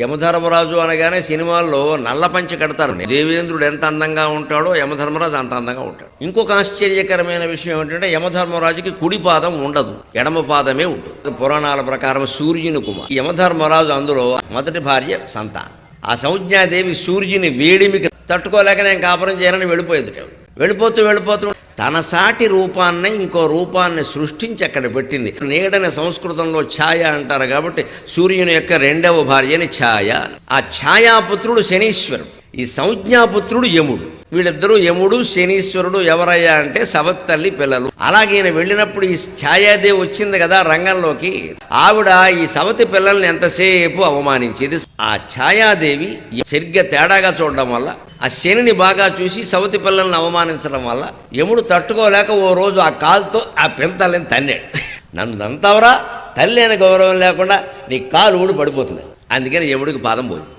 యమధర్మరాజు అనగానే సినిమాల్లో నల్ల పంచె కడతారు. దేవేంద్రుడు ఎంత అందంగా ఉంటాడో యమధర్మరాజు అంత అందంగా ఉంటాడు. ఇంకొక ఆశ్చర్యకరమైన విషయం ఏంటంటే యమధర్మరాజుకి కుడి పాదం ఉండదు, ఎడమ పాదమే ఉంటుంది. పురాణాల ప్రకారం సూర్యుని కుమార్ యమధర్మరాజు, అందులో మొదటి భార్య సంతానం. ఆ సంజ్ఞాదేవి సూర్యుని వేడిమికి తట్టుకోలేక నేను కాపురం చేయాలని వెళ్ళిపోయేది. వెళ్ళిపోతూ తన సాటి రూపాన్ని ఇంకో రూపాన్ని సృష్టించి అక్కడ పెట్టింది. నీడని సంస్కృతంలో ఛాయ అంటారు కాబట్టి సూర్యుని యొక్క రెండవ భార్యని ఛాయ. ఆ ఛాయాపుత్రుడు శనీశ్వరుడు, ఈ సంజ్ఞాపుత్రుడు యముడు. వీళ్ళిద్దరూ యముడు శనీశ్వరుడు ఎవరయ్యా అంటే సవత్తల్లి పిల్లలు. అలాగే ఈయన వెళ్ళినప్పుడు ఈ ఛాయాదేవి వచ్చింది కదా రంగంలోకి. ఆవిడ ఈ సవతి పిల్లల్ని ఎంతసేపు అవమానించేది. ఆ ఛాయాదేవి సరిగ్గా తేడాగా చూడడం వల్ల, ఆ శనిని బాగా చూసి సవతి పిల్లల్ని అవమానించడం వల్ల యముడు తట్టుకోలేక ఓ రోజు ఆ కాలుతో ఆ పిల్లల్ని తన్నాడు. నన్ను దంతావరా, తల్లి అని గౌరవం లేకుండా నీ కాలు ఊడి పడిపోతుంది. అందుకని యముడికి పాదం పోయింది.